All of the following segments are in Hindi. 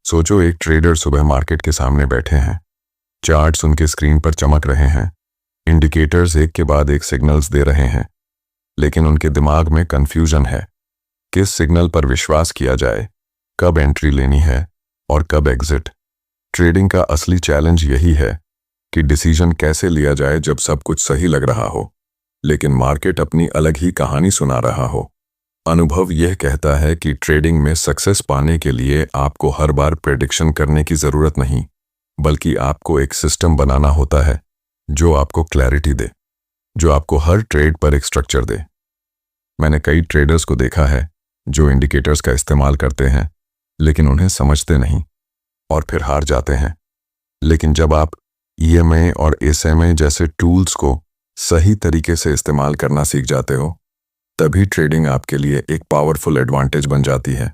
सोचो एक ट्रेडर सुबह मार्केट के सामने बैठे हैं। चार्ट्स उनके स्क्रीन पर चमक रहे हैं। इंडिकेटर्स एक के बाद एक सिग्नल्स दे रहे हैं, लेकिन उनके दिमाग में कंफ्यूजन है। किस सिग्नल पर विश्वास किया जाए, कब एंट्री लेनी है और कब एग्जिट। ट्रेडिंग का असली चैलेंज यही है कि डिसीजन कैसे लिया जाए जब सब कुछ सही लग रहा हो, लेकिन मार्केट अपनी अलग ही कहानी सुना रहा हो। अनुभव यह कहता है कि ट्रेडिंग में सक्सेस पाने के लिए आपको हर बार प्रेडिक्शन करने की ज़रूरत नहीं, बल्कि आपको एक सिस्टम बनाना होता है जो आपको क्लैरिटी दे, जो आपको हर ट्रेड पर एक स्ट्रक्चर दे। मैंने कई ट्रेडर्स को देखा है जो इंडिकेटर्स का इस्तेमाल करते हैं, लेकिन उन्हें समझते नहीं और फिर हार जाते हैं। लेकिन जब आप EMA और SMA जैसे टूल्स को सही तरीके से इस्तेमाल करना सीख जाते हो, तभी ट्रेडिंग आपके लिए एक पावरफुल एडवांटेज बन जाती है।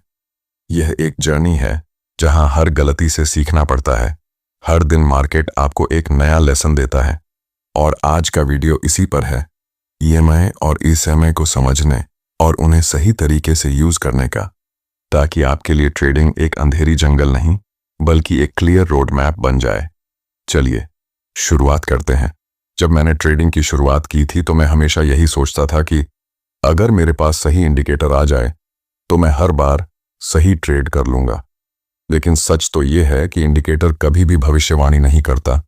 यह एक जर्नी है जहां हर गलती से सीखना पड़ता है। हर दिन मार्केट आपको एक नया लेसन देता है, और आज का वीडियो इसी पर है। EMA और SMA को समझने और उन्हें सही तरीके से यूज करने का, ताकि आपके लिए ट्रेडिंग एक अंधेरी जंगल नहीं, बल्कि एक क्लियर रोड मैप बन जाए। चलिए शुरुआत करते हैं। जब मैंने ट्रेडिंग की शुरुआत की थी तो मैं हमेशा यही सोचता था कि अगर मेरे पास सही इंडिकेटर आ जाए तो मैं हर बार सही ट्रेड कर लूंगा। लेकिन सच तो यह है कि इंडिकेटर कभी भी भविष्यवाणी नहीं करता।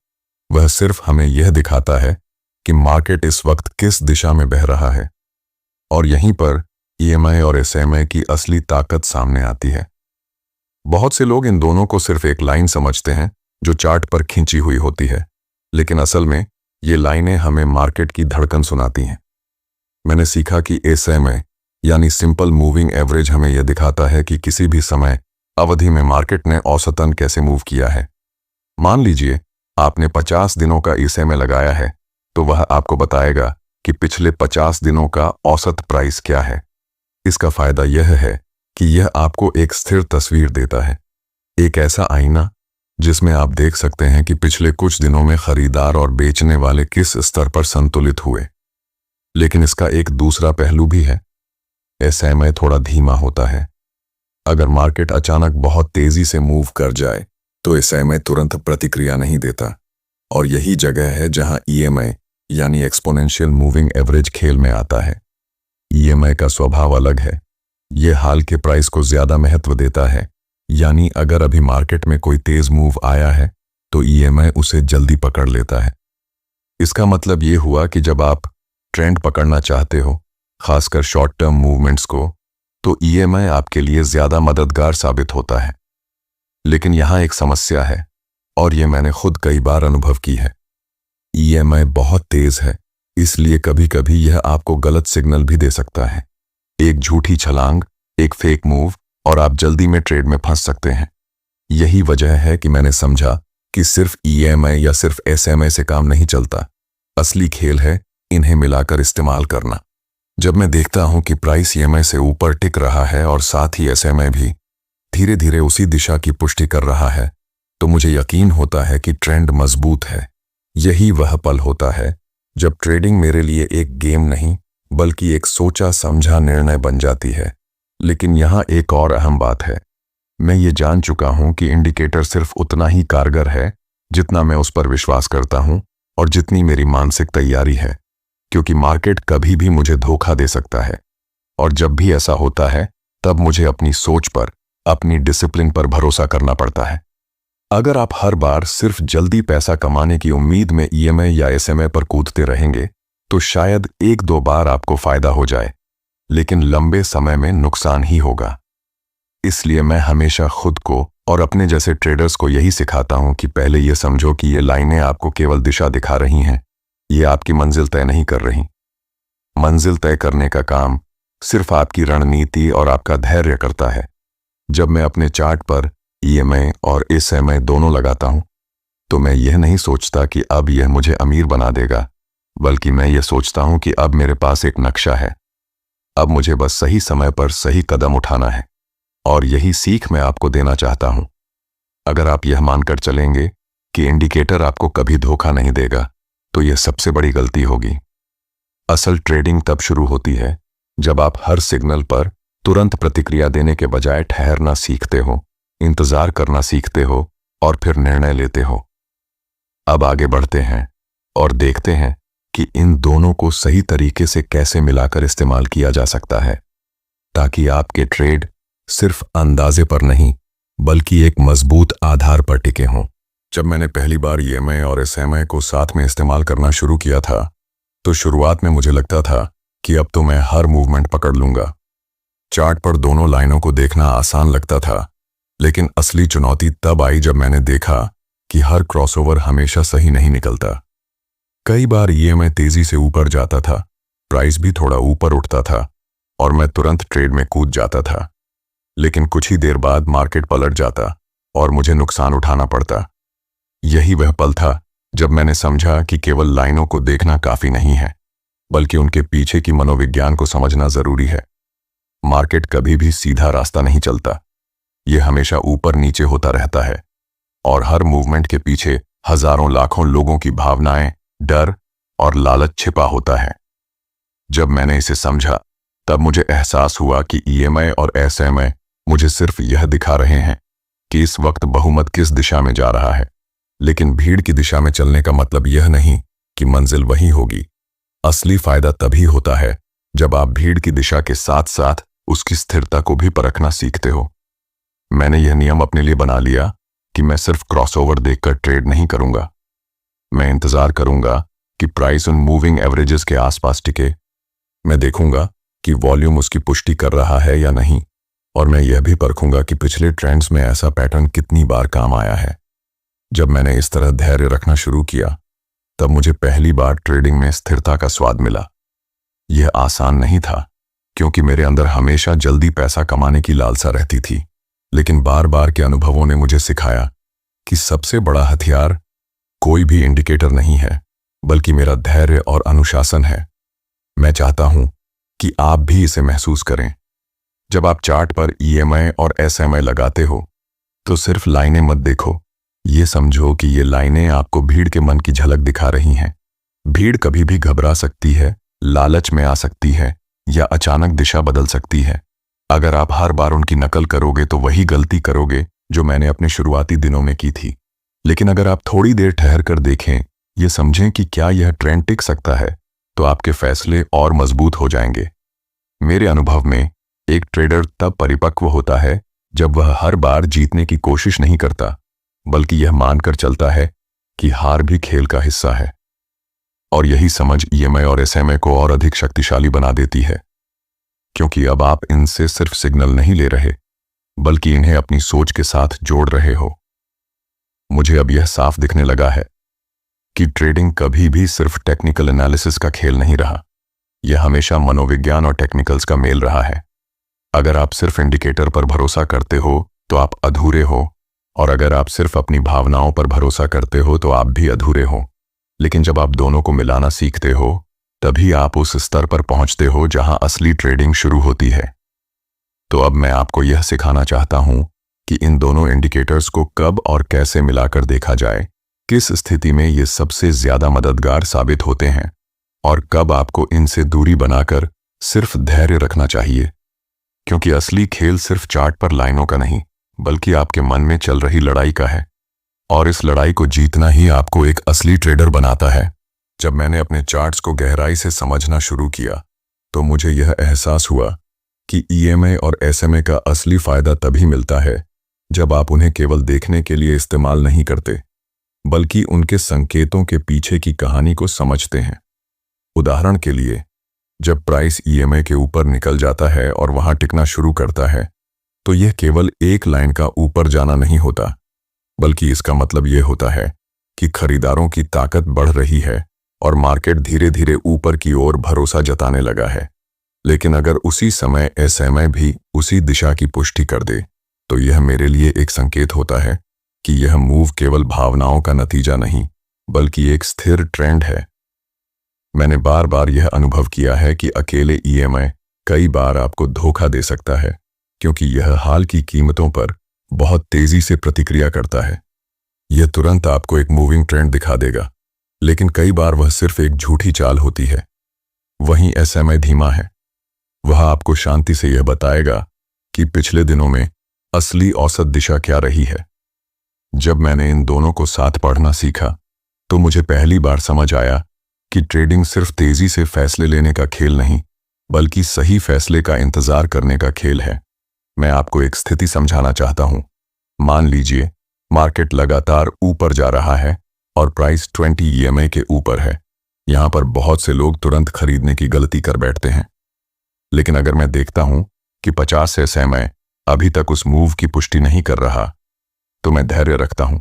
वह सिर्फ हमें यह दिखाता है कि मार्केट इस वक्त किस दिशा में बह रहा है, और यहीं पर EMA और SMA की असली ताकत सामने आती है। बहुत से लोग इन दोनों को सिर्फ एक लाइन समझते हैं जो चार्ट पर खींची हुई होती है, लेकिन असल में ये लाइनें हमें मार्केट की धड़कन सुनाती हैं। मैंने सीखा कि SMA यानी सिंपल मूविंग एवरेज हमें यह दिखाता है कि किसी भी समय अवधि में मार्केट ने औसतन कैसे मूव किया है। मान लीजिए आपने 50 दिनों का SMA लगाया है, तो वह आपको बताएगा कि पिछले 50 दिनों का औसत प्राइस क्या है। इसका फायदा यह है कि यह आपको एक स्थिर तस्वीर देता है, एक ऐसा आईना जिसमें आप देख सकते हैं कि पिछले कुछ दिनों में खरीदार और बेचने वाले किस स्तर पर संतुलित हुए। लेकिन इसका एक दूसरा पहलू भी है। SMA थोड़ा धीमा होता है। अगर मार्केट अचानक बहुत तेजी से मूव कर जाए तो SMA तुरंत प्रतिक्रिया नहीं देता, और यही जगह है जहां EMA यानी एक्सपोनेंशियल मूविंग एवरेज खेल में आता है। EMA का स्वभाव अलग है। यह हाल के प्राइस को ज्यादा महत्व देता है, यानी अगर अभी मार्केट में कोई तेज मूव आया है तो EMA उसे जल्दी पकड़ लेता है। इसका मतलब यह हुआ कि जब आप ट्रेंड पकड़ना चाहते हो, खासकर शॉर्ट टर्म मूवमेंट्स को, तो EMA आपके लिए ज्यादा मददगार साबित होता है। लेकिन यहां एक समस्या है, और यह मैंने खुद कई बार अनुभव की है। EMA बहुत तेज है, इसलिए कभी कभी यह आपको गलत सिग्नल भी दे सकता है। एक झूठी छलांग, एक फेक मूव, और आप जल्दी में ट्रेड में फंस सकते हैं। यही वजह है कि मैंने समझा कि सिर्फ EMA या सिर्फ SMA से काम नहीं चलता। असली खेल है इन्हें मिलाकर इस्तेमाल करना। जब मैं देखता हूं कि प्राइस EMA से ऊपर टिक रहा है और साथ ही SMA भी धीरे धीरे उसी दिशा की पुष्टि कर रहा है, तो मुझे यकीन होता है कि ट्रेंड मजबूत है। यही वह पल होता है जब ट्रेडिंग मेरे लिए एक गेम नहीं, बल्कि एक सोचा समझा निर्णय बन जाती है। लेकिन यहां एक और अहम बात है। मैं ये जान चुका हूं कि इंडिकेटर सिर्फ उतना ही कारगर है जितना मैं उस पर विश्वास करता हूं और जितनी मेरी मानसिक तैयारी है, क्योंकि मार्केट कभी भी मुझे धोखा दे सकता है। और जब भी ऐसा होता है, तब मुझे अपनी सोच पर, अपनी डिसिप्लिन पर भरोसा करना पड़ता है। अगर आप हर बार सिर्फ जल्दी पैसा कमाने की उम्मीद में EMA या SMA पर कूदते रहेंगे, तो शायद एक दो बार आपको फायदा हो जाए, लेकिन लंबे समय में नुकसान ही होगा। इसलिए मैं हमेशा खुद को और अपने जैसे ट्रेडर्स को यही सिखाता हूं कि पहले यह समझो कि ये लाइनें आपको केवल दिशा दिखा रही हैं, ये आपकी मंजिल तय नहीं कर रही। मंजिल तय करने का काम सिर्फ आपकी रणनीति और आपका धैर्य करता है। जब मैं अपने चार्ट पर EMA और SMA दोनों लगाता हूं, तो मैं यह नहीं सोचता कि अब यह मुझे अमीर बना देगा, बल्कि मैं यह सोचता हूं कि अब मेरे पास एक नक्शा है। अब मुझे बस सही समय पर सही कदम उठाना है, और यही सीख मैं आपको देना चाहता हूं। अगर आप यह मानकर चलेंगे कि इंडिकेटर आपको कभी धोखा नहीं देगा, तो यह सबसे बड़ी गलती होगी। असल ट्रेडिंग तब शुरू होती है जब आप हर सिग्नल पर तुरंत प्रतिक्रिया देने के बजाय ठहरना सीखते हो इंतजार करना सीखते हो और फिर निर्णय लेते हो। अब आगे बढ़ते हैं और देखते हैं कि इन दोनों को सही तरीके से कैसे मिलाकर इस्तेमाल किया जा सकता है, ताकि आपके ट्रेड सिर्फ अंदाजे पर नहीं बल्कि एक मजबूत आधार पर टिके हों। जब मैंने पहली बार ईएमआई और एसएमआई को साथ में इस्तेमाल करना शुरू किया था, तो शुरुआत में मुझे लगता था कि अब तो मैं हर मूवमेंट पकड़ लूंगा। चार्ट पर दोनों लाइनों को देखना आसान लगता था, लेकिन असली चुनौती तब आई जब मैंने देखा कि हर क्रॉसओवर हमेशा सही नहीं निकलता। कई बार ईएमआई तेजी से ऊपर जाता था, प्राइस भी थोड़ा ऊपर उठता था और मैं तुरंत ट्रेड में कूद जाता था, लेकिन कुछ ही देर बाद मार्केट पलट जाता और मुझे नुकसान उठाना पड़ता। यही वह पल था जब मैंने समझा कि केवल लाइनों को देखना काफी नहीं है, बल्कि उनके पीछे की मनोविज्ञान को समझना जरूरी है। मार्केट कभी भी सीधा रास्ता नहीं चलता, यह हमेशा ऊपर नीचे होता रहता है और हर मूवमेंट के पीछे हजारों लाखों लोगों की भावनाएं, डर और लालच छिपा होता है। जब मैंने इसे समझा, तब मुझे एहसास हुआ कि ईएमआई और एसएमआई मुझे सिर्फ यह दिखा रहे हैं कि इस वक्त बहुमत किस दिशा में जा रहा है, लेकिन भीड़ की दिशा में चलने का मतलब यह नहीं कि मंजिल वही होगी। असली फायदा तभी होता है जब आप भीड़ की दिशा के साथ साथ उसकी स्थिरता को भी परखना सीखते हो। मैंने यह नियम अपने लिए बना लिया कि मैं सिर्फ क्रॉसओवर देखकर ट्रेड नहीं करूंगा। मैं इंतजार करूंगा कि प्राइस उन मूविंग एवरेजेस के आसपास टिके। मैं देखूंगा कि वॉल्यूम उसकी पुष्टि कर रहा है या नहीं, और मैं यह भी परखूंगा कि पिछले ट्रेंड्स में ऐसा पैटर्न कितनी बार काम आया है। जब मैंने इस तरह धैर्य रखना शुरू किया, तब मुझे पहली बार ट्रेडिंग में स्थिरता का स्वाद मिला। यह आसान नहीं था, क्योंकि मेरे अंदर हमेशा जल्दी पैसा कमाने की लालसा रहती थी, लेकिन बार बार के अनुभवों ने मुझे सिखाया कि सबसे बड़ा हथियार कोई भी इंडिकेटर नहीं है, बल्कि मेरा धैर्य और अनुशासन है। मैं चाहता हूं कि आप भी इसे महसूस करें। जब आप चार्ट पर ईएमआई और एसएमआई लगाते हो, तो सिर्फ लाइनें मत देखो, ये समझो कि ये लाइनें आपको भीड़ के मन की झलक दिखा रही हैं। भीड़ कभी भी घबरा सकती है, लालच में आ सकती है या अचानक दिशा बदल सकती है। अगर आप हर बार उनकी नकल करोगे तो वही गलती करोगे जो मैंने अपने शुरुआती दिनों में की थी। लेकिन अगर आप थोड़ी देर ठहर कर देखें, ये समझें कि क्या यह ट्रेंड टिक सकता है, तो आपके फैसले और मजबूत हो जाएंगे। मेरे अनुभव में एक ट्रेडर तब परिपक्व होता है जब वह हर बार जीतने की कोशिश नहीं करता, बल्कि यह मानकर चलता है कि हार भी खेल का हिस्सा है। और यही समझ ईएमआई और एसएमआई को और अधिक शक्तिशाली बना देती है, क्योंकि अब आप इनसे सिर्फ सिग्नल नहीं ले रहे, बल्कि इन्हें अपनी सोच के साथ जोड़ रहे हो। मुझे अब यह साफ दिखने लगा है कि ट्रेडिंग कभी भी सिर्फ टेक्निकल एनालिसिस का खेल नहीं रहा, यह हमेशा मनोविज्ञान और टेक्निकल्स का मेल रहा है। अगर आप सिर्फ इंडिकेटर पर भरोसा करते हो तो आप अधूरे हो, और अगर आप सिर्फ अपनी भावनाओं पर भरोसा करते हो तो आप भी अधूरे हो। लेकिन जब आप दोनों को मिलाना सीखते हो, तभी आप उस स्तर पर पहुंचते हो जहां असली ट्रेडिंग शुरू होती है। तो अब मैं आपको यह सिखाना चाहता हूं कि इन दोनों इंडिकेटर्स को कब और कैसे मिलाकर देखा जाए, किस स्थिति में ये सबसे ज्यादा मददगार साबित होते हैं, और कब आपको इनसे दूरी बनाकर सिर्फ धैर्य रखना चाहिए। क्योंकि असली खेल सिर्फ चार्ट पर लाइनों का नहीं, बल्कि आपके मन में चल रही लड़ाई का है, और इस लड़ाई को जीतना ही आपको एक असली ट्रेडर बनाता है। जब मैंने अपने चार्ट्स को गहराई से समझना शुरू किया, तो मुझे यह एहसास हुआ कि ईएमआई और एसएमआई का असली फायदा तभी मिलता है जब आप उन्हें केवल देखने के लिए इस्तेमाल नहीं करते, बल्कि उनके संकेतों के पीछे की कहानी को समझते हैं। उदाहरण के लिए, जब प्राइस ईएमआई के ऊपर निकल जाता है और वहां टिकना शुरू करता है, तो यह केवल एक लाइन का ऊपर जाना नहीं होता, बल्कि इसका मतलब यह होता है कि खरीदारों की ताकत बढ़ रही है और मार्केट धीरे धीरे ऊपर की ओर भरोसा जताने लगा है। लेकिन अगर उसी समय एसएमआई भी उसी दिशा की पुष्टि कर दे, तो यह मेरे लिए एक संकेत होता है कि यह मूव केवल भावनाओं का नतीजा नहीं, बल्कि एक स्थिर ट्रेंड है। मैंने बार बार यह अनुभव किया है कि अकेले ईएमआई कई बार आपको धोखा दे सकता है, क्योंकि यह हाल की कीमतों पर बहुत तेजी से प्रतिक्रिया करता है। यह तुरंत आपको एक मूविंग ट्रेंड दिखा देगा, लेकिन कई बार वह सिर्फ एक झूठी चाल होती है। वहीं एसएमआई धीमा है, वह आपको शांति से यह बताएगा कि पिछले दिनों में असली औसत दिशा क्या रही है। जब मैंने इन दोनों को साथ पढ़ना सीखा तो मुझे पहली बार समझ आया कि ट्रेडिंग सिर्फ तेजी से फैसले लेने का खेल नहीं, बल्कि सही फैसले का इंतजार करने का खेल है। मैं आपको एक स्थिति समझाना चाहता हूं। मान लीजिए मार्केट लगातार ऊपर जा रहा है और प्राइस 20 EMA के ऊपर है। यहां पर बहुत से लोग तुरंत खरीदने की गलती कर बैठते हैं। लेकिन अगर मैं देखता हूं कि 50 SMA अभी तक उस मूव की पुष्टि नहीं कर रहा, तो मैं धैर्य रखता हूं,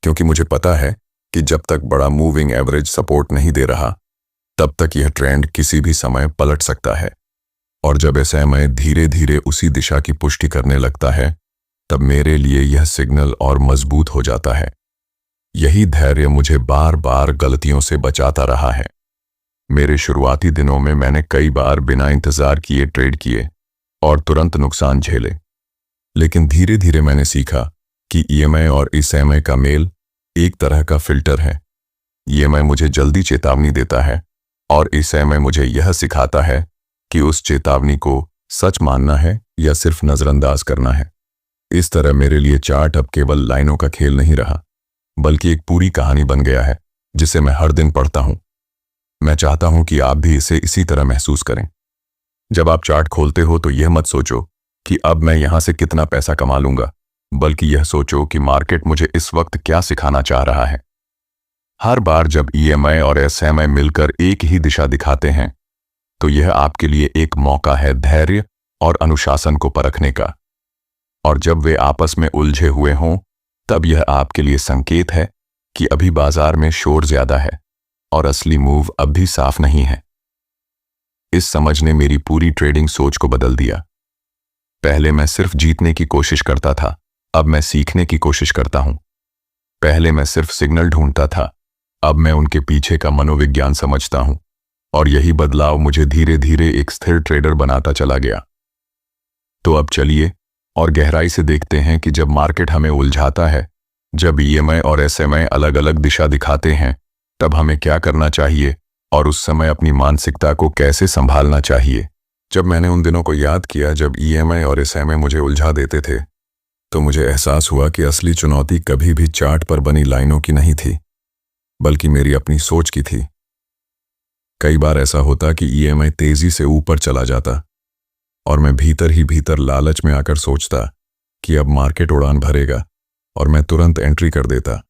क्योंकि मुझे पता है कि जब तक बड़ा मूविंग एवरेज सपोर्ट नहीं दे रहा, तब तक यह ट्रेंड किसी भी समय पलट सकता है। और जब SMA धीरे धीरे उसी दिशा की पुष्टि करने लगता है, तब मेरे लिए यह सिग्नल और मजबूत हो जाता है। यही धैर्य मुझे बार बार गलतियों से बचाता रहा है। मेरे शुरुआती दिनों में मैंने कई बार बिना इंतजार किए ट्रेड किए और तुरंत नुकसान झेले। लेकिन धीरे धीरे मैंने सीखा कि EMA और SMA का मेल एक तरह का फिल्टर है। EMA मुझे जल्दी चेतावनी देता है और SMA मुझे यह सिखाता है कि उस चेतावनी को सच मानना है या सिर्फ नजरअंदाज करना है। इस तरह मेरे लिए चार्ट अब केवल लाइनों का खेल नहीं रहा, बल्कि एक पूरी कहानी बन गया है जिसे मैं हर दिन पढ़ता हूं। मैं चाहता हूं कि आप भी इसे इसी तरह महसूस करें। जब आप चार्ट खोलते हो तो यह मत सोचो कि अब मैं यहां से कितना पैसा कमा लूंगा, बल्कि यह सोचो कि मार्केट मुझे इस वक्त क्या सिखाना चाह रहा है। हर बार जब EMA और SMA मिलकर एक ही दिशा दिखाते हैं, तो यह आपके लिए एक मौका है धैर्य और अनुशासन को परखने का। और जब वे आपस में उलझे हुए हों, तब यह आपके लिए संकेत है कि अभी बाजार में शोर ज्यादा है और असली मूव अब भी साफ नहीं है। इस समझ ने मेरी पूरी ट्रेडिंग सोच को बदल दिया। पहले मैं सिर्फ जीतने की कोशिश करता था, अब मैं सीखने की कोशिश करता हूं। पहले मैं सिर्फ सिग्नल ढूंढता था, अब मैं उनके पीछे का मनोविज्ञान समझता हूं। और यही बदलाव मुझे धीरे धीरे एक स्थिर ट्रेडर बनाता चला गया। तो अब चलिए और गहराई से देखते हैं कि जब मार्केट हमें उलझाता है, जब EMA और SMA अलग अलग दिशा दिखाते हैं, तब हमें क्या करना चाहिए और उस समय अपनी मानसिकता को कैसे संभालना चाहिए। जब मैंने उन दिनों को याद किया जब EMA और SMA मुझे उलझा देते थे, तो मुझे एहसास हुआ कि असली चुनौती कभी भी चार्ट पर बनी लाइनों की नहीं थी, बल्कि मेरी अपनी सोच की थी। कई बार ऐसा होता कि EMA तेजी से ऊपर चला जाता और मैं भीतर ही भीतर लालच में आकर सोचता कि अब मार्केट उड़ान भरेगा और मैं तुरंत एंट्री कर देता।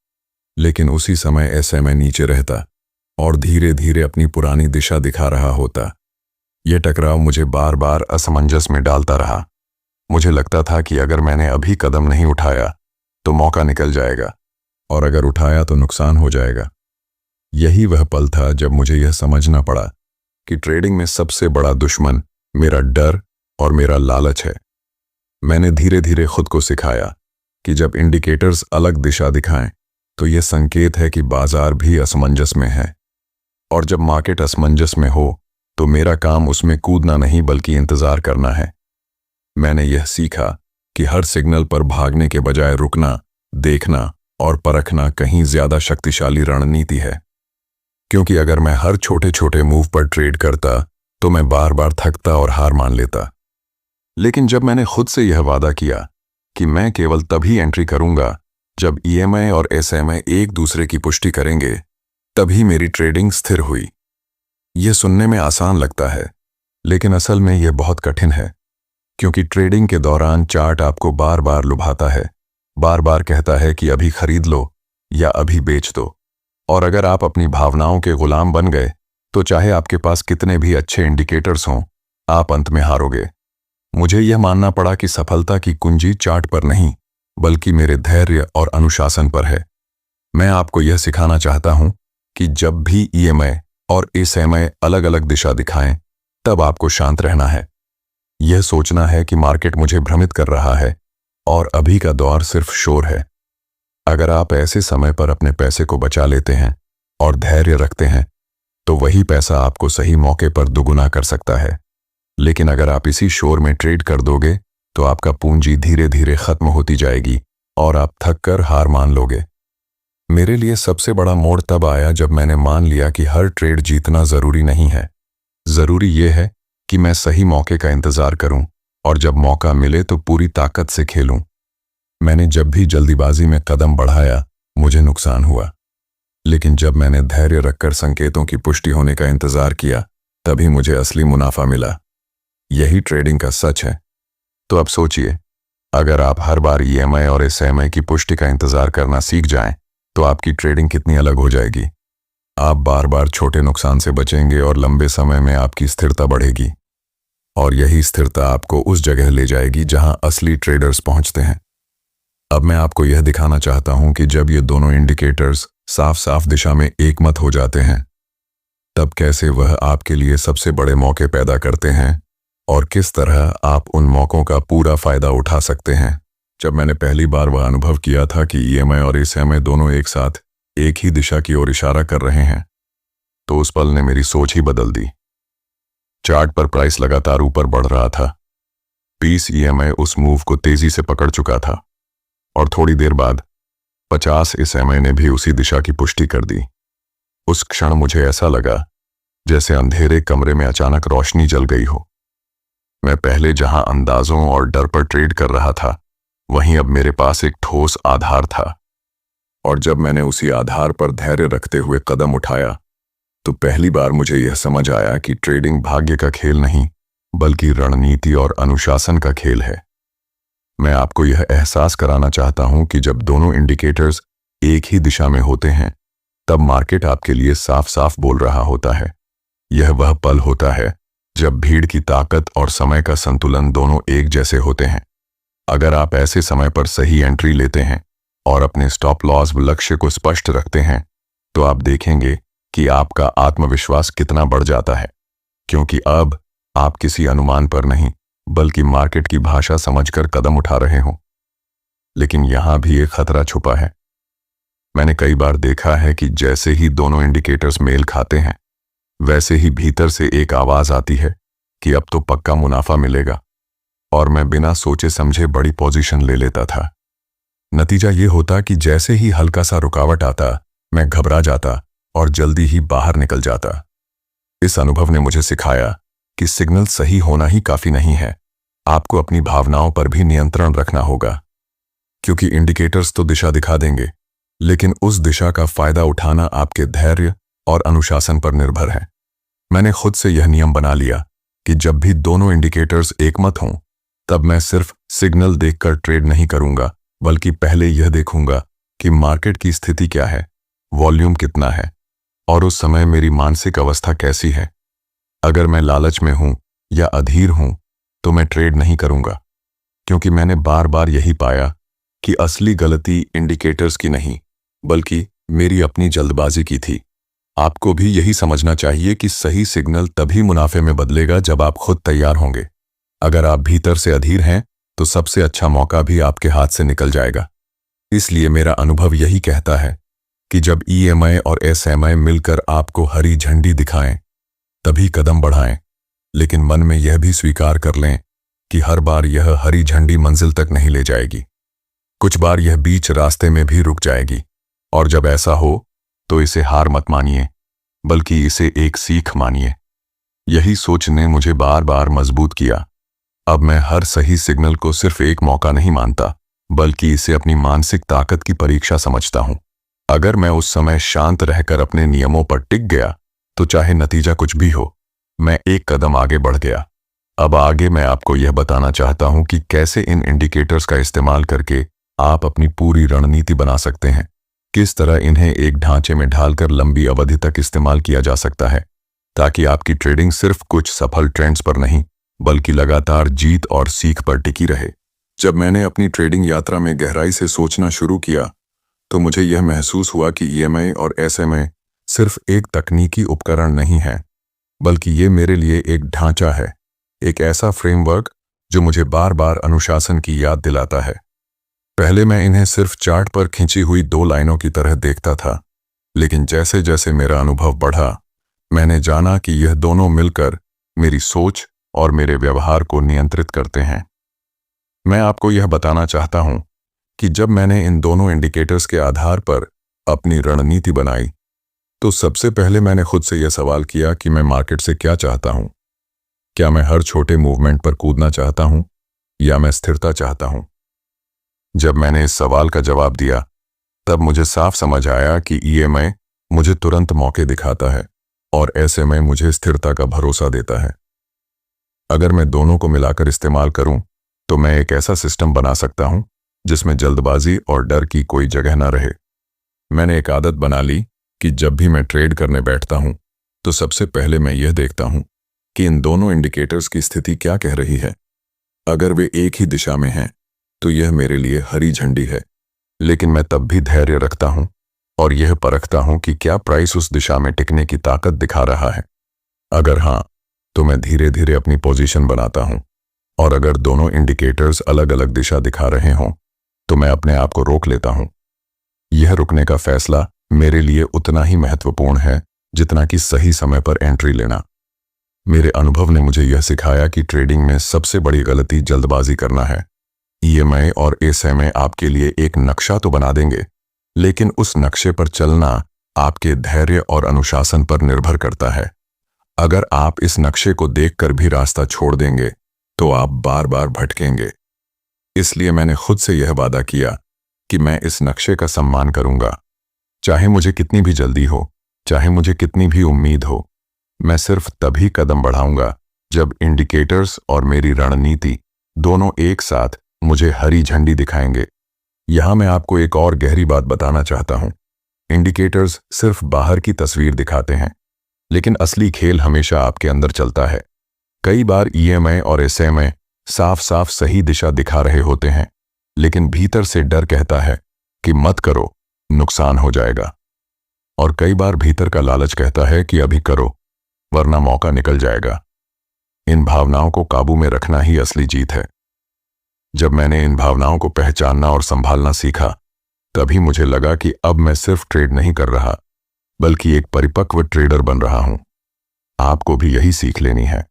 लेकिन उसी समय SMA नीचे रहता और धीरे धीरे अपनी पुरानी दिशा दिखा रहा होता। यह टकराव मुझे बार बार असमंजस में डालता रहा। मुझे लगता था कि अगर मैंने अभी कदम नहीं उठाया तो मौका निकल जाएगा, और अगर उठाया तो नुकसान हो जाएगा। यही वह पल था जब मुझे यह समझना पड़ा कि ट्रेडिंग में सबसे बड़ा दुश्मन मेरा डर और मेरा लालच है। मैंने धीरे धीरे खुद को सिखाया कि जब इंडिकेटर्स अलग दिशा दिखाएं, तो यह संकेत है कि बाजार भी असमंजस में है। और जब मार्केट असमंजस में हो, तो मेरा काम उसमें कूदना नहीं बल्कि इंतजार करना है। मैंने यह सीखा कि हर सिग्नल पर भागने के बजाय रुकना, देखना और परखना कहीं ज्यादा शक्तिशाली रणनीति है। क्योंकि अगर मैं हर छोटे छोटे मूव पर ट्रेड करता, तो मैं बार बार थकता और हार मान लेता। लेकिन जब मैंने खुद से यह वादा किया कि मैं केवल तभी एंट्री करूंगा जब EMA और SMA एक दूसरे की पुष्टि करेंगे, तभी मेरी ट्रेडिंग स्थिर हुई। यह सुनने में आसान लगता है, लेकिन असल में यह बहुत कठिन है, क्योंकि ट्रेडिंग के दौरान चार्ट आपको बार बार लुभाता है, बार बार कहता है कि अभी खरीद लो या अभी बेच दो। और अगर आप अपनी भावनाओं के गुलाम बन गए, तो चाहे आपके पास कितने भी अच्छे इंडिकेटर्स हों, आप अंत में हारोगे। मुझे यह मानना पड़ा कि सफलता की कुंजी चार्ट पर नहीं, बल्कि मेरे धैर्य और अनुशासन पर है। मैं आपको यह सिखाना चाहता हूं कि जब भी EMA और SMA अलग अलग दिशा दिखाएं, तब आपको शांत रहना है। यह सोचना है कि मार्केट मुझे भ्रमित कर रहा है और अभी का दौर सिर्फ शोर है। अगर आप ऐसे समय पर अपने पैसे को बचा लेते हैं और धैर्य रखते हैं, तो वही पैसा आपको सही मौके पर दुगुना कर सकता है। लेकिन अगर आप इसी शोर में ट्रेड कर दोगे, तो आपका पूंजी धीरे धीरे खत्म होती जाएगी और आप थक कर हार मान लोगे। मेरे लिए सबसे बड़ा मोड़ तब आया जब मैंने मान लिया कि हर ट्रेड जीतना जरूरी नहीं है। जरूरी यह है कि मैं सही मौके का इंतजार करूं और जब मौका मिले तो पूरी ताकत से खेलूं। मैंने जब भी जल्दीबाजी में कदम बढ़ाया मुझे नुकसान हुआ, लेकिन जब मैंने धैर्य रखकर संकेतों की पुष्टि होने का इंतजार किया तभी मुझे असली मुनाफा मिला। यही ट्रेडिंग का सच है। तो अब सोचिए, अगर आप हर बार ईएमआई और एसएमआई की पुष्टि का इंतजार करना सीख जाएं, तो आपकी ट्रेडिंग कितनी अलग हो जाएगी। आप बार बार छोटे नुकसान से बचेंगे और लंबे समय में आपकी स्थिरता बढ़ेगी। और यही स्थिरता आपको उस जगह ले जाएगी जहां असली ट्रेडर्स पहुंचते हैं। अब मैं आपको यह दिखाना चाहता हूं कि जब ये दोनों इंडिकेटर्स साफ साफ दिशा में एकमत हो जाते हैं, तब कैसे वह आपके लिए सबसे बड़े मौके पैदा करते हैं और किस तरह आप उन मौकों का पूरा फायदा उठा सकते हैं। जब मैंने पहली बार वह अनुभव किया था कि ईएमआई और एसएमआई दोनों एक साथ एक ही दिशा की ओर इशारा कर रहे हैं, तो उस पल ने मेरी सोच ही बदल दी। चार्ट पर प्राइस लगातार ऊपर बढ़ रहा था। 20 ईएमआई उस मूव को तेजी से पकड़ चुका था और थोड़ी देर बाद 50 एसएमआई ने भी उसी दिशा की पुष्टि कर दी। उस क्षण मुझे ऐसा लगा जैसे अंधेरे कमरे में अचानक रोशनी जल गई हो। मैं पहले जहां अंदाजों और डर पर ट्रेड कर रहा था, वहीं अब मेरे पास एक ठोस आधार था। और जब मैंने उसी आधार पर धैर्य रखते हुए कदम उठाया, तो पहली बार मुझे यह समझ आया कि ट्रेडिंग भाग्य का खेल नहीं, बल्कि रणनीति और अनुशासन का खेल है। मैं आपको यह एहसास कराना चाहता हूं कि जब दोनों इंडिकेटर्स एक ही दिशा में होते हैं, तब मार्केट आपके लिए साफ साफ बोल रहा होता है। यह वह पल होता है जब भीड़ की ताकत और समय का संतुलन दोनों एक जैसे होते हैं। अगर आप ऐसे समय पर सही एंट्री लेते हैं और अपने स्टॉप लॉस लक्ष्य को स्पष्ट रखते हैं, तो आप देखेंगे कि आपका आत्मविश्वास कितना बढ़ जाता है, क्योंकि अब आप किसी अनुमान पर नहीं, बल्कि मार्केट की भाषा समझकर कदम उठा रहे हो। लेकिन यहां भी एक खतरा छुपा है। मैंने कई बार देखा है कि जैसे ही दोनों इंडिकेटर्स मेल खाते हैं, वैसे ही भीतर से एक आवाज आती है कि अब तो पक्का मुनाफा मिलेगा, और मैं बिना सोचे समझे बड़ी पोजीशन ले लेता था। नतीजा ये होता कि जैसे ही हल्का सा रुकावट आता, मैं घबरा जाता और जल्दी ही बाहर निकल जाता। इस अनुभव ने मुझे सिखाया कि सिग्नल सही होना ही काफी नहीं है, आपको अपनी भावनाओं पर भी नियंत्रण रखना होगा। क्योंकि इंडिकेटर्स तो दिशा दिखा देंगे, लेकिन उस दिशा का फायदा उठाना आपके धैर्य और अनुशासन पर निर्भर है। मैंने खुद से यह नियम बना लिया कि जब भी दोनों इंडिकेटर्स एकमत हों, तब मैं सिर्फ सिग्नल देखकर ट्रेड नहीं करूंगा, बल्कि पहले यह देखूंगा कि मार्केट की स्थिति क्या है, वॉल्यूम कितना है और उस समय मेरी मानसिक अवस्था कैसी है। अगर मैं लालच में हूं या अधीर हूं, तो मैं ट्रेड नहीं करूंगा, क्योंकि मैंने बार बार यही पाया कि असली गलती इंडिकेटर्स की नहीं, बल्कि मेरी अपनी जल्दबाजी की थी। आपको भी यही समझना चाहिए कि सही सिग्नल तभी मुनाफे में बदलेगा जब आप खुद तैयार होंगे। अगर आप भीतर से अधीर हैं, तो सबसे अच्छा मौका भी आपके हाथ से निकल जाएगा। इसलिए मेरा अनुभव यही कहता है कि जब ईएमआई और एसएमआई मिलकर आपको हरी झंडी दिखाएं, तभी कदम बढ़ाएं, लेकिन मन में यह भी स्वीकार कर लें कि हर बार यह हरी झंडी मंजिल तक नहीं ले जाएगी। कुछ बार यह बीच रास्ते में भी रुक जाएगी, और जब ऐसा हो तो इसे हार मत मानिए, बल्कि इसे एक सीख मानिए। यही सोच ने मुझे बार बार मजबूत किया। अब मैं हर सही सिग्नल को सिर्फ एक मौका नहीं मानता, बल्कि इसे अपनी मानसिक ताकत की परीक्षा समझता हूं। अगर मैं उस समय शांत रहकर अपने नियमों पर टिक गया, तो चाहे नतीजा कुछ भी हो, मैं एक कदम आगे बढ़ गया। अब आगे मैं आपको यह बताना चाहता हूं कि कैसे इन इंडिकेटर्स का इस्तेमाल करके आप अपनी पूरी रणनीति बना सकते हैं। किस तरह इन्हें एक ढांचे में ढालकर लंबी अवधि तक इस्तेमाल किया जा सकता है, ताकि आपकी ट्रेडिंग सिर्फ कुछ सफल ट्रेंड्स पर नहीं, बल्कि लगातार जीत और सीख पर टिकी रहे। जब मैंने अपनी ट्रेडिंग यात्रा में गहराई से सोचना शुरू किया, तो मुझे यह महसूस हुआ कि ईएमआई और एसएमआई सिर्फ एक तकनीकी उपकरण नहीं है, बल्कि ये मेरे लिए एक ढांचा है, एक ऐसा फ्रेमवर्क जो मुझे बार बार अनुशासन की याद दिलाता है। पहले मैं इन्हें सिर्फ चार्ट पर खींची हुई दो लाइनों की तरह देखता था, लेकिन जैसे जैसे मेरा अनुभव बढ़ा, मैंने जाना कि यह दोनों मिलकर मेरी सोच और मेरे व्यवहार को नियंत्रित करते हैं। मैं आपको यह बताना चाहता हूं कि जब मैंने इन दोनों इंडिकेटर्स के आधार पर अपनी रणनीति बनाई, तो सबसे पहले मैंने खुद से यह सवाल किया कि मैं मार्केट से क्या चाहता हूं। क्या मैं हर छोटे मूवमेंट पर कूदना चाहता हूं, या मैं स्थिरता चाहता हूं? जब मैंने इस सवाल का जवाब दिया, तब मुझे साफ समझ आया कि ईएमआई मुझे तुरंत मौके दिखाता है और ऐसे में मुझे स्थिरता का भरोसा देता है। अगर मैं दोनों को मिलाकर इस्तेमाल करूं, तो मैं एक ऐसा सिस्टम बना सकता हूं जिसमें जल्दबाजी और डर की कोई जगह ना रहे। मैंने एक आदत बना ली कि जब भी मैं ट्रेड करने बैठता हूं, तो सबसे पहले मैं यह देखता हूं कि इन दोनों इंडिकेटर्स की स्थिति क्या कह रही है। अगर वे एक ही दिशा में हैं, तो यह मेरे लिए हरी झंडी है। लेकिन मैं तब भी धैर्य रखता हूं और यह परखता हूं कि क्या प्राइस उस दिशा में टिकने की ताकत दिखा रहा है। अगर हां, तो मैं धीरे धीरे अपनी पोजीशन बनाता हूं, और अगर दोनों इंडिकेटर्स अलग अलग दिशा दिखा रहे हों, तो मैं अपने आप को रोक लेता हूं। यह रुकने का फैसला मेरे लिए उतना ही महत्वपूर्ण है जितना कि सही समय पर एंट्री लेना। मेरे अनुभव ने मुझे यह सिखाया कि ट्रेडिंग में सबसे बड़ी गलती जल्दबाजी करना है। ईएमआई और एसएमआई आपके लिए एक नक्शा तो बना देंगे, लेकिन उस नक्शे पर चलना आपके धैर्य और अनुशासन पर निर्भर करता है। अगर आप इस नक्शे को देखकर भी रास्ता छोड़ देंगे, तो आप बार बार भटकेंगे। इसलिए मैंने खुद से यह वादा किया कि मैं इस नक्शे का सम्मान करूंगा, चाहे मुझे कितनी भी जल्दी हो, चाहे मुझे कितनी भी उम्मीद हो। मैं सिर्फ तभी कदम बढ़ाऊंगा जब इंडिकेटर्स और मेरी रणनीति दोनों एक साथ मुझे हरी झंडी दिखाएंगे। यहां मैं आपको एक और गहरी बात बताना चाहता हूं। इंडिकेटर्स सिर्फ बाहर की तस्वीर दिखाते हैं, लेकिन असली खेल हमेशा आपके अंदर चलता है। कई बार ईएमआई और एसएमआई साफ साफ सही दिशा दिखा रहे होते हैं, लेकिन भीतर से डर कहता है कि मत करो, नुकसान हो जाएगा। और कई बार भीतर का लालच कहता है कि अभी करो, वरना मौका निकल जाएगा। इन भावनाओं को काबू में रखना ही असली जीत है। जब मैंने इन भावनाओं को पहचानना और संभालना सीखा, तभी मुझे लगा कि अब मैं सिर्फ ट्रेड नहीं कर रहा, बल्कि एक परिपक्व ट्रेडर बन रहा हूं। आपको भी यही सीख लेनी है।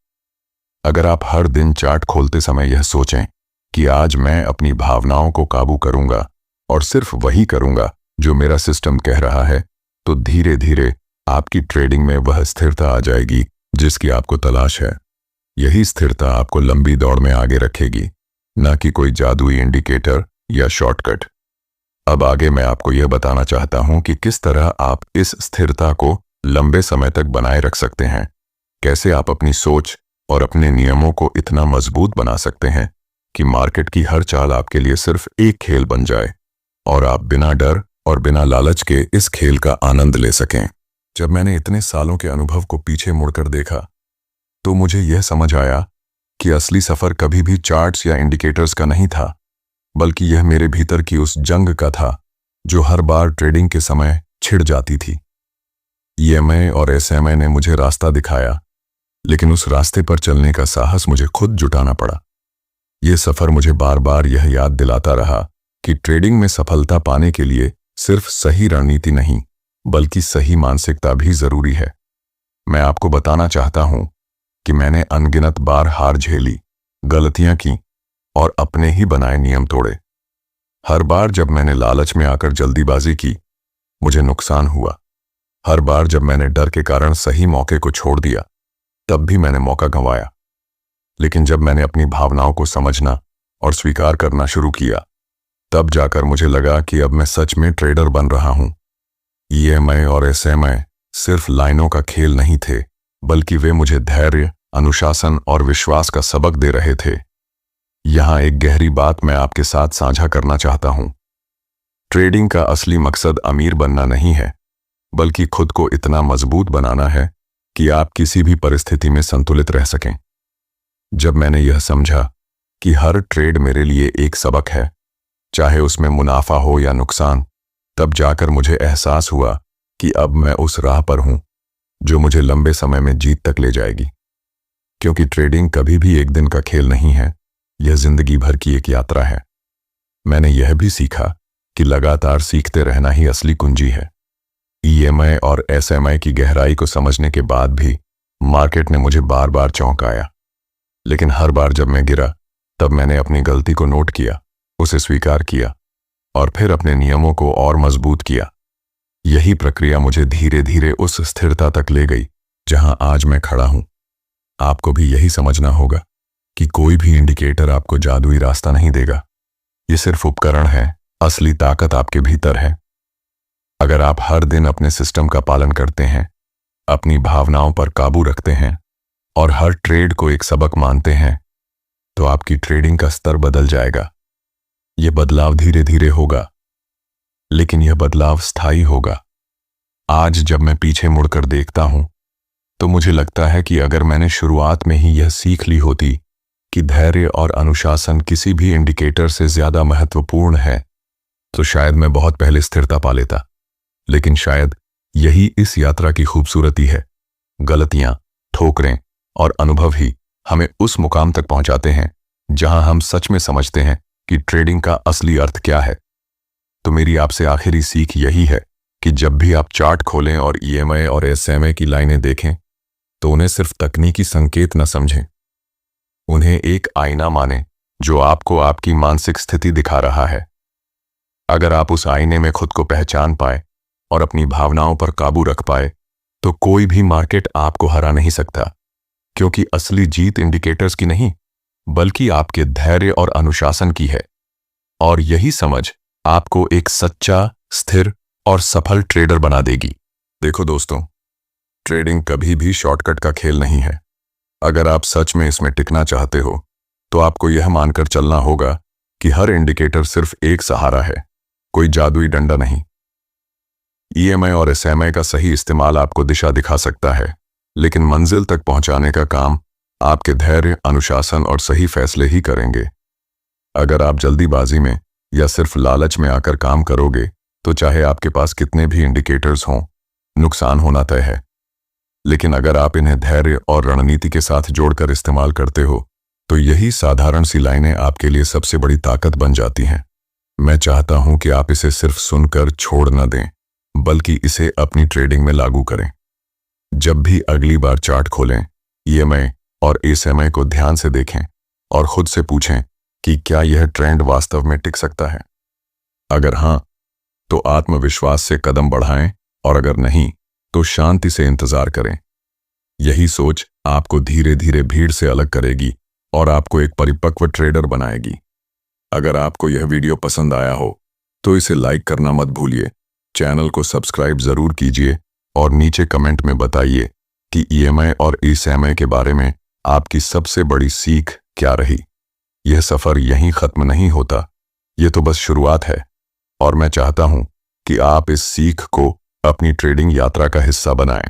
अगर आप हर दिन चार्ट खोलते समय यह सोचें कि आज मैं अपनी भावनाओं को काबू करूंगा और सिर्फ वही करूंगा जो मेरा सिस्टम कह रहा है, तो धीरे धीरे आपकी ट्रेडिंग में वह स्थिरता आ जाएगी जिसकी आपको तलाश है। यही स्थिरता आपको लंबी दौड़ में आगे रखेगी, न कि कोई जादुई इंडिकेटर या शॉर्टकट। अब आगे मैं आपको यह बताना चाहता हूं कि किस तरह आप इस स्थिरता को लंबे समय तक बनाए रख सकते हैं। कैसे आप अपनी सोच और अपने नियमों को इतना मजबूत बना सकते हैं कि मार्केट की हर चाल आपके लिए सिर्फ एक खेल बन जाए और आप बिना डर और बिना लालच के इस खेल का आनंद ले सकें। जब मैंने इतने सालों के अनुभव को पीछे मुड़कर देखा, तो मुझे यह समझ आया कि असली सफर कभी भी चार्ट्स या इंडिकेटर्स का नहीं था, बल्कि यह मेरे भीतर की उस जंग का था जो हर बार ट्रेडिंग के समय छिड़ जाती थी। ईएमआई और एसएमआई ने मुझे रास्ता दिखाया, लेकिन उस रास्ते पर चलने का साहस मुझे खुद जुटाना पड़ा। यह सफर मुझे बार बार यह याद दिलाता रहा कि ट्रेडिंग में सफलता पाने के लिए सिर्फ सही रणनीति नहीं, बल्कि सही मानसिकता भी जरूरी है। मैं आपको बताना चाहता हूं कि मैंने अनगिनत बार हार झेली, गलतियां की और अपने ही बनाए नियम तोड़े। हर बार जब मैंने लालच में आकर जल्दीबाजी की, मुझे नुकसान हुआ। हर बार जब मैंने डर के कारण सही मौके को छोड़ दिया, तब भी मैंने मौका गंवाया। लेकिन जब मैंने अपनी भावनाओं को समझना और स्वीकार करना शुरू किया, तब जाकर मुझे लगा कि अब मैं सच में ट्रेडर बन रहा हूं। ईएमआई और एसएमआई सिर्फ लाइनों का खेल नहीं थे, बल्कि वे मुझे धैर्य, अनुशासन और विश्वास का सबक दे रहे थे। यहां एक गहरी बात मैं आपके साथ साझा करना चाहता हूं। ट्रेडिंग का असली मकसद अमीर बनना नहीं है, बल्कि खुद को इतना मजबूत बनाना है कि आप किसी भी परिस्थिति में संतुलित रह सकें। जब मैंने यह समझा कि हर ट्रेड मेरे लिए एक सबक है, चाहे उसमें मुनाफा हो या नुकसान, तब जाकर मुझे एहसास हुआ कि अब मैं उस राह पर हूं जो मुझे लंबे समय में जीत तक ले जाएगी। क्योंकि ट्रेडिंग कभी भी एक दिन का खेल नहीं है, यह जिंदगी भर की एक यात्रा है। मैंने यह भी सीखा कि लगातार सीखते रहना ही असली कुंजी है। ईएमआई और एसएमआई की गहराई को समझने के बाद भी मार्केट ने मुझे बार बार चौंकाया, लेकिन हर बार जब मैं गिरा, तब मैंने अपनी गलती को नोट किया, उसे स्वीकार किया और फिर अपने नियमों को और मजबूत किया। यही प्रक्रिया मुझे धीरे धीरे उस स्थिरता तक ले गई जहां आज मैं खड़ा हूं। आपको भी यही समझना होगा कि कोई भी इंडिकेटर आपको जादुई रास्ता नहीं देगा। ये सिर्फ उपकरण है, असली ताकत आपके भीतर है। अगर आप हर दिन अपने सिस्टम का पालन करते हैं, अपनी भावनाओं पर काबू रखते हैं और हर ट्रेड को एक सबक मानते हैं, तो आपकी ट्रेडिंग का स्तर बदल जाएगा। यह बदलाव धीरे धीरे होगा, लेकिन यह बदलाव स्थायी होगा। आज जब मैं पीछे मुड़कर देखता हूं, तो मुझे लगता है कि अगर मैंने शुरुआत में ही यह सीख ली होती कि धैर्य और अनुशासन किसी भी इंडिकेटर से ज्यादा महत्वपूर्ण है, तो शायद मैं बहुत पहले स्थिरता पा लेता। लेकिन शायद यही इस यात्रा की खूबसूरती है। गलतियां, ठोकरें और अनुभव ही हमें उस मुकाम तक पहुंचाते हैं जहां हम सच में समझते हैं कि ट्रेडिंग का असली अर्थ क्या है। तो मेरी आपसे आखिरी सीख यही है कि जब भी आप चार्ट खोलें और ईएमए और एसएमए की लाइनें देखें, तो उन्हें सिर्फ तकनीकी संकेत न समझें। उन्हें एक आईना मानें जो आपको आपकी मानसिक स्थिति दिखा रहा है। अगर आप उस आईने में खुद को पहचान पाए और अपनी भावनाओं पर काबू रख पाए, तो कोई भी मार्केट आपको हरा नहीं सकता, क्योंकि असली जीत इंडिकेटर्स की नहीं, बल्कि आपके धैर्य और अनुशासन की है। और यही समझ आपको एक सच्चा, स्थिर और सफल ट्रेडर बना देगी। देखो दोस्तों, ट्रेडिंग कभी भी शॉर्टकट का खेल नहीं है। अगर आप सच में इसमें टिकना चाहते हो, तो आपको यह मानकर चलना होगा कि हर इंडिकेटर सिर्फ एक सहारा है, कोई जादुई डंडा नहीं। ईएमए और एसएमए का सही इस्तेमाल आपको दिशा दिखा सकता है, लेकिन मंजिल तक पहुंचाने का काम आपके धैर्य, अनुशासन और सही फैसले ही करेंगे। अगर आप जल्दीबाजी में या सिर्फ लालच में आकर काम करोगे, तो चाहे आपके पास कितने भी इंडिकेटर्स हों, नुकसान होना तय है। लेकिन अगर आप इन्हें धैर्य और रणनीति के साथ जोड़कर इस्तेमाल करते हो, तो यही साधारण सी लाइनें आपके लिए सबसे बड़ी ताकत बन जाती हैं। मैं चाहता हूं कि आप इसे सिर्फ सुनकर छोड़ न दें, बल्कि इसे अपनी ट्रेडिंग में लागू करें। जब भी अगली बार चार्ट खोलें, ईएमए और एसएमए को ध्यान से देखें और खुद से पूछें कि क्या यह ट्रेंड वास्तव में टिक सकता है। अगर हां, तो आत्मविश्वास से कदम बढ़ाएं, और अगर नहीं, तो शांति से इंतजार करें। यही सोच आपको धीरे धीरे भीड़ से अलग करेगी और आपको एक परिपक्व ट्रेडर बनाएगी। अगर आपको यह वीडियो पसंद आया हो, तो इसे लाइक करना मत भूलिए, चैनल को सब्सक्राइब जरूर कीजिए और नीचे कमेंट में बताइए कि ईएमए और एसएमए के बारे में आपकी सबसे बड़ी सीख क्या रही। यह सफर यहीं खत्म नहीं होता, यह तो बस शुरुआत है, और मैं चाहता हूं कि आप इस सीख को अपनी ट्रेडिंग यात्रा का हिस्सा बनाएं।